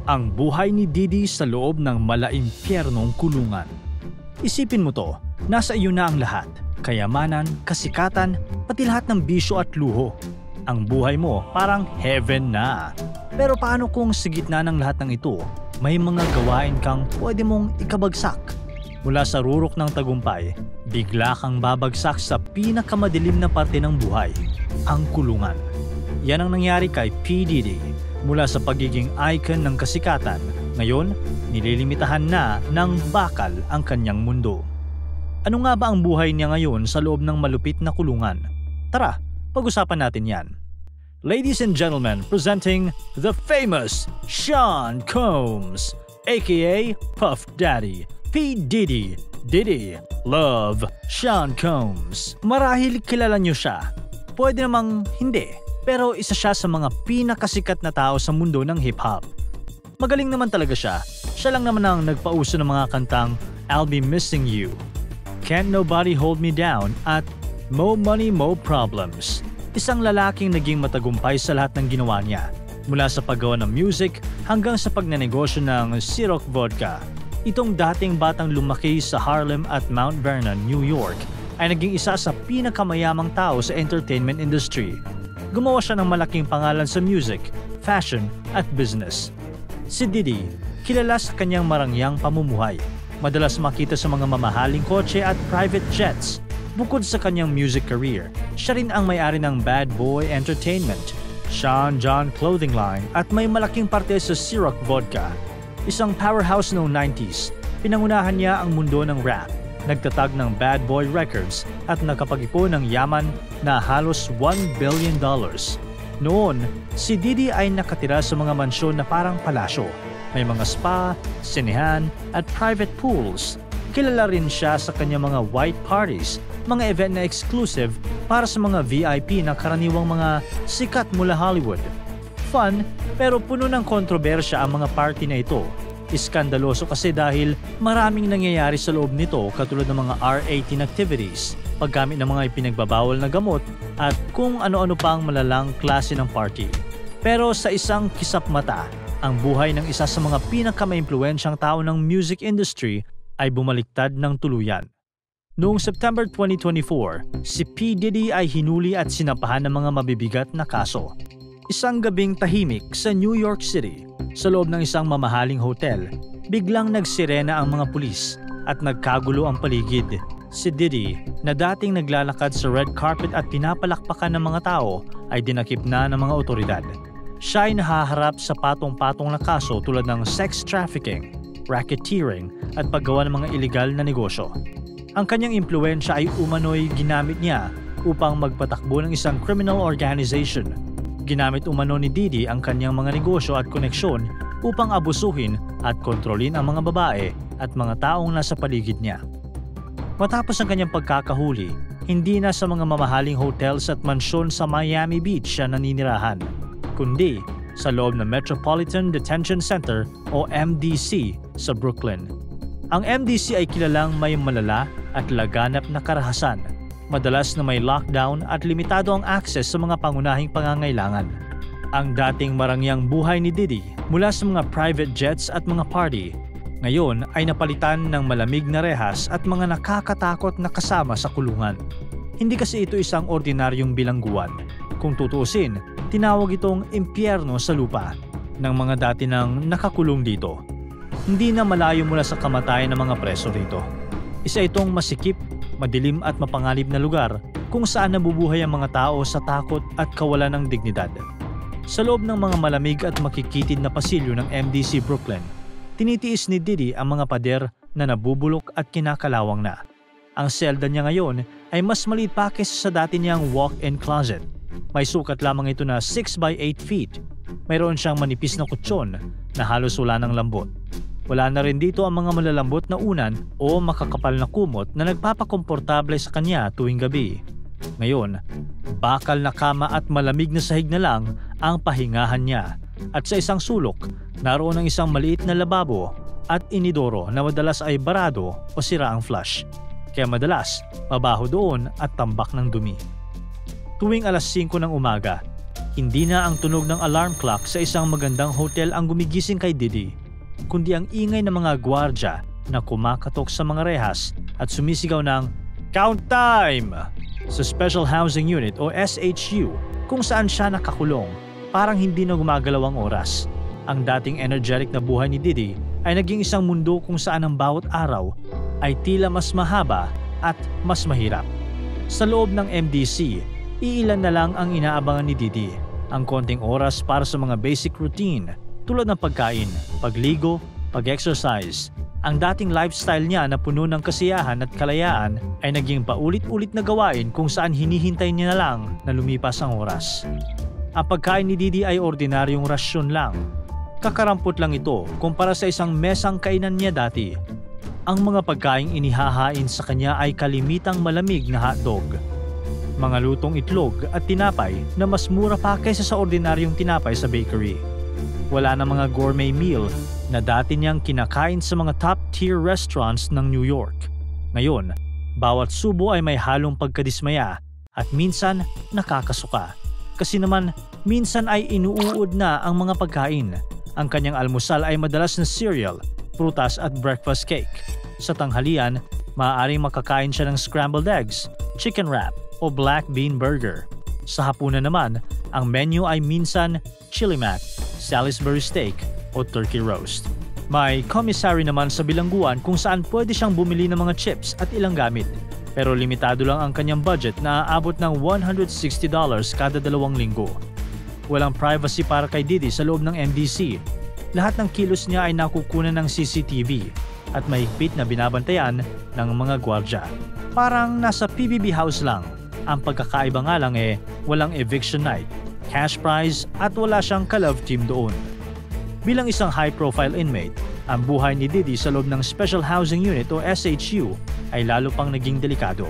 Ang buhay ni Diddy sa loob ng malaimpyernong kulungan. Isipin mo to, nasa iyo na ang lahat. Kayamanan, kasikatan, pati lahat ng bisyo at luho. Ang buhay mo parang heaven na. Pero paano kung sa gitna ng lahat ng ito, may mga gawain kang pwede mong ikabagsak? Mula sa rurok ng tagumpay, bigla kang babagsak sa pinakamadilim na parte ng buhay, ang kulungan. Yan ang nangyari kay P. Diddy. Mula sa pagiging icon ng kasikatan, ngayon, nililimitahan na ng bakal ang kanyang mundo. Ano nga ba ang buhay niya ngayon sa loob ng malupit na kulungan? Tara, pag-usapan natin yan. Ladies and gentlemen, presenting the famous Sean Combs, aka Puff Daddy, P. Diddy, Diddy, Love, Sean Combs. Marahil kilala niyo siya. Pwede namang hindi. Pero isa siya sa mga pinakasikat na tao sa mundo ng hip-hop. Magaling naman talaga siya. Siya lang naman ang nagpauso ng mga kantang I'll Be Missing You, Can't Nobody Hold Me Down at Mo Money Mo Problems. Isang lalaking naging matagumpay sa lahat ng ginawa niya, mula sa paggawa ng music hanggang sa pagnenegosyo ng Ciroc Vodka. Itong dating batang lumaki sa Harlem at Mount Vernon, New York, ay naging isa sa pinakamayamang tao sa entertainment industry. Gumawa siya ng malaking pangalan sa music, fashion at business. Si Diddy, kilala sa kanyang marangyang pamumuhay. Madalas makita sa mga mamahaling kotse at private jets. Bukod sa kanyang music career, siya rin ang may-ari ng Bad Boy Entertainment, Sean John Clothing Line at may malaking parte sa Ciroc Vodka. Isang powerhouse noong 90s, pinangunahan niya ang mundo ng rap. Nagtatag ng Bad Boy Records at nakapag-ipon ng yaman na halos $1 billion. Noon, si Diddy ay nakatira sa mga mansyon na parang palasyo. May mga spa, sinehan at private pools. Kilala rin siya sa kanyang mga white parties, mga event na exclusive para sa mga VIP na karaniwang mga sikat mula Hollywood. Fun, pero puno ng kontrobersya ang mga party na ito. Iskandaloso kasi dahil maraming nangyayari sa loob nito katulad ng mga R18 activities, paggamit ng mga ipinagbabawal na gamot at kung ano-ano pa ang malalang klase ng party. Pero sa isang kisap mata, ang buhay ng isa sa mga pinakamaimpluwensyang tao ng music industry ay bumaliktad ng tuluyan. Noong September 2024, si P. Diddy ay hinuli at sinampahan ng mga mabibigat na kaso. Isang gabing tahimik sa New York City, sa loob ng isang mamahaling hotel, biglang nagsirena ang mga pulis at nagkagulo ang paligid. Si Diddy, na dating naglalakad sa red carpet at pinapalakpakan ng mga tao, ay dinakip na ng mga otoridad. Siya ay nahaharap sa patong-patong na kaso tulad ng sex trafficking, racketeering at paggawa ng mga iligal na negosyo. Ang kanyang impluwensya ay umano'y ginamit niya upang magpatakbo ng isang criminal organization. Ginamit umano ni Diddy ang kanyang mga negosyo at koneksyon upang abusuhin at kontrolin ang mga babae at mga taong nasa paligid niya. Matapos ang kanyang pagkakahuli, hindi na sa mga mamahaling hotels at mansyon sa Miami Beach siya naninirahan, kundi sa loob ng Metropolitan Detention Center o MDC sa Brooklyn. Ang MDC ay kilalang may malala at laganap na karahasan, madalas na may lockdown at limitado ang access sa mga pangunahing pangangailangan. Ang dating marangyang buhay ni Diddy mula sa mga private jets at mga party, ngayon ay napalitan ng malamig na rehas at mga nakakatakot na kasama sa kulungan. Hindi kasi ito isang ordinaryong bilangguan. Kung tutuusin, tinawag itong impyerno sa lupa ng mga dati nang nakakulong dito. Hindi na malayo mula sa kamatayan ng mga preso rito. Isa itong masikip, madilim at mapanganib na lugar kung saan nabubuhay ang mga tao sa takot at kawalan ng dignidad. Sa loob ng mga malamig at makikitid na pasilyo ng MDC Brooklyn, tinitiis ni Diddy ang mga pader na nabubulok at kinakalawang na. Ang selda niya ngayon ay mas maliit pa kaysa sa dati niyang walk-in closet. May sukat lamang ito na 6 by 8 feet. Mayroon siyang manipis na kutsyon na halos wala ng lambot. Wala na rin dito ang mga malalambot na unan o makakapal na kumot na nagpapakomportable sa kanya tuwing gabi. Ngayon, bakal na kama at malamig na sahig na lang ang pahingahan niya. At sa isang sulok, naroon ang isang maliit na lababo at inidoro na madalas ay barado o sira ang flush. Kaya madalas, mabaho doon at tambak ng dumi. Tuwing alas 5 ng umaga, Hindi na ang tunog ng alarm clock sa isang magandang hotel ang gumigising kay Diddy, kundi ang ingay ng mga gwardya na kumakatok sa mga rehas at sumisigaw ng "Count time!" sa Special Housing Unit o SHU kung saan siya nakakulong, parang hindi na gumagalaw ang oras. Ang dating energetic na buhay ni Diddy ay naging isang mundo kung saan ang bawat araw ay tila mas mahaba at mas mahirap. Sa loob ng MDC, iilan na lang ang inaabangan ni Diddy. Ang konting oras para sa mga basic routine tulad ng pagkain, pagligo, pag-exercise. Ang dating lifestyle niya na puno ng kasiyahan at kalayaan ay naging paulit-ulit na gawain kung saan hinihintay niya na lang na lumipas ang oras. Ang pagkain ni Diddy ay ordinaryong rasyon lang. Kakarampot lang ito kumpara sa isang mesang kainan niya dati. Ang mga pagkaing inihahain sa kanya ay kalimitang malamig na hotdog, mga lutong itlog at tinapay na mas mura pa kaysa sa ordinaryong tinapay sa bakery. Wala na mga gourmet meal na dati niyang kinakain sa mga top-tier restaurants ng New York. Ngayon, bawat subo ay may halong pagkadismaya at minsan nakakasuka. Kasi naman, minsan ay inuuod na ang mga pagkain. Ang kanyang almusal ay madalas na cereal, prutas at breakfast cake. Sa tanghalian, maaaring makakain siya ng scrambled eggs, chicken wrap, o black bean burger. Sa hapunan naman, ang menu ay minsan chili mac, Salisbury steak o turkey roast. May commissary naman sa bilangguan kung saan pwede siyang bumili ng mga chips at ilang gamit. Pero limitado lang ang kanyang budget na aabot ng $160 kada 2 linggo. Walang privacy para kay Diddy sa loob ng MDC. Lahat ng kilos niya ay nakukunan ng CCTV at mahigpit na binabantayan ng mga gwardya. Parang nasa PBB house lang. Ang pagkakaiba nga lang walang eviction night, cash prize at wala siyang ka-love team doon. Bilang isang high-profile inmate, ang buhay ni Diddy sa loob ng Special Housing Unit o SHU ay lalo pang naging delikado.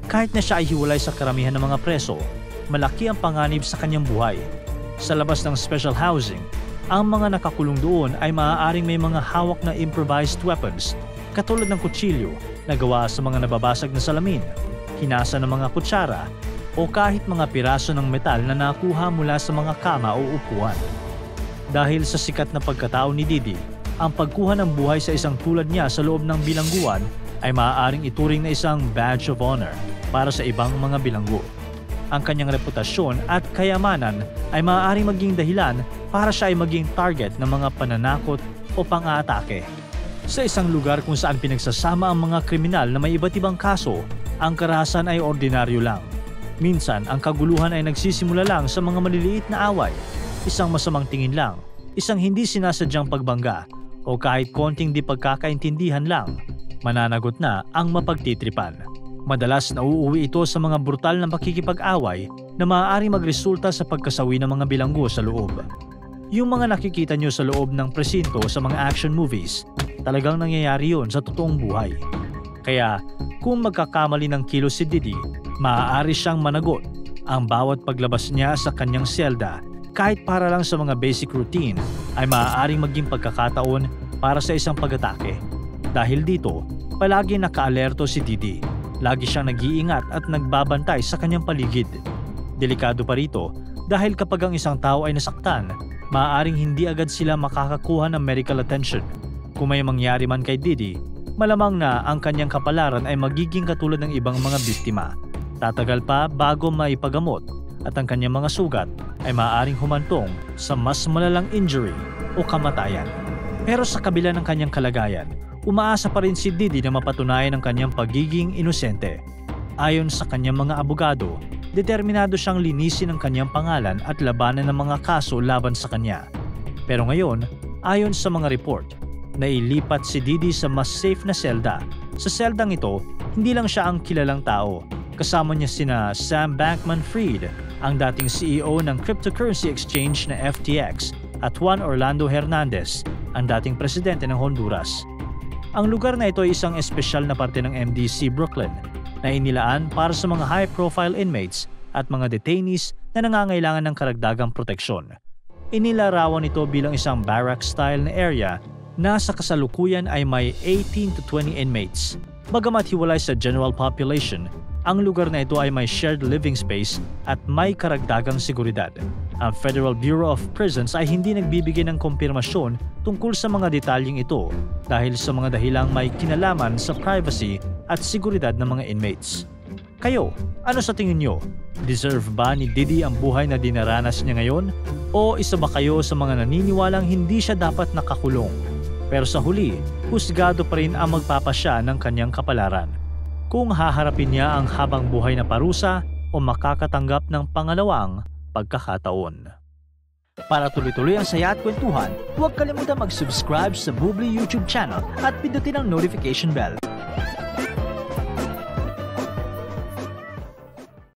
Kahit na siya ay hiwalay sa karamihan ng mga preso, malaki ang panganib sa kanyang buhay. Sa labas ng special housing, ang mga nakakulong doon ay maaaring may mga hawak na improvised weapons katulad ng kutsilyo na gawa sa mga nababasag na salamin, hinasa ng mga kutsara, o kahit mga piraso ng metal na nakuha mula sa mga kama o upuan. Dahil sa sikat na pagkatao ni Diddy, ang pagkuha ng buhay sa isang tulad niya sa loob ng bilangguan ay maaaring ituring na isang badge of honor para sa ibang mga bilanggo. Ang kanyang reputasyon at kayamanan ay maaaring maging dahilan para siya ay maging target ng mga pananakot o pang-aatake. Sa isang lugar kung saan pinagsasama ang mga kriminal na may iba't ibang kaso, ang karahasan ay ordinaryo lang. Minsan, ang kaguluhan ay nagsisimula lang sa mga maliliit na away, isang masamang tingin lang, isang hindi sinasadyang pagbangga, o kahit konting di pagkakaintindihan lang, mananagot na ang mapagtitripan. Madalas nauuwi ito sa mga brutal na pakikipag-away na maaaring magresulta sa pagkasawi ng mga bilanggo sa loob. Yung mga nakikita nyo sa loob ng presinto sa mga action movies, talagang nangyayari yun sa totoong buhay. Kaya kung magkakamali ng kilos si Diddy, maaari siyang managot ang bawat paglabas niya sa kanyang selda. Kahit para lang sa mga basic routine ay maaaring maging pagkakataon para sa isang pag-atake. Dahil dito, palagi nakaalerto si Diddy. Lagi siyang nag-iingat at nagbabantay sa kanyang paligid. Delikado pa rito dahil kapag ang isang tao ay nasaktan, maaaring hindi agad sila makakakuha ng medical attention. Kung may mangyari man kay Diddy, malamang na ang kanyang kapalaran ay magiging katulad ng ibang mga biktima. Tatagal pa bago maipagamot at ang kanyang mga sugat ay maaaring humantong sa mas malalang injury o kamatayan. Pero sa kabila ng kanyang kalagayan, umaasa pa rin si Diddy na mapatunayan ang kanyang pagiging inosente. Ayon sa kanyang mga abogado, determinado siyang linisin ang kanyang pangalan at labanan ng mga kaso laban sa kanya. Pero ngayon, ayon sa mga report, nailipat si Diddy sa mas safe na selda. Sa seldang ito, hindi lang siya ang kilalang tao. Kasama niya sina Sam Bankman-Fried, ang dating CEO ng cryptocurrency exchange na FTX, at Juan Orlando Hernandez, ang dating presidente ng Honduras. Ang lugar na ito ay isang espesyal na parte ng MDC Brooklyn na inilaan para sa mga high-profile inmates at mga detainees na nangangailangan ng karagdagang proteksyon. Inilarawan ito bilang isang barrack-style na area na sa kasalukuyan ay may 18 to 20 inmates. Bagamat hiwalay sa general population, ang lugar na ito ay may shared living space at may karagdagang seguridad. Ang Federal Bureau of Prisons ay hindi nagbibigay ng kumpirmasyon tungkol sa mga detalyeng ito dahil sa mga dahilang may kinalaman sa privacy at seguridad ng mga inmates. Kayo, ano sa tingin nyo? Deserve ba ni Diddy ang buhay na dinaranas niya ngayon? O isa ba kayo sa mga naniniwalang hindi siya dapat nakakulong? Pero sa huli, husgado pa rin ang magpapasya ng kanyang kapalaran. Kung haharapin niya ang habang buhay na parusa o makakatanggap ng pangalawang pagkakataon. Para tuloy-tuloy ang saya at kwentuhan, huwag kalimutan mag-subscribe sa Bubbly YouTube channel at pindutin ang notification bell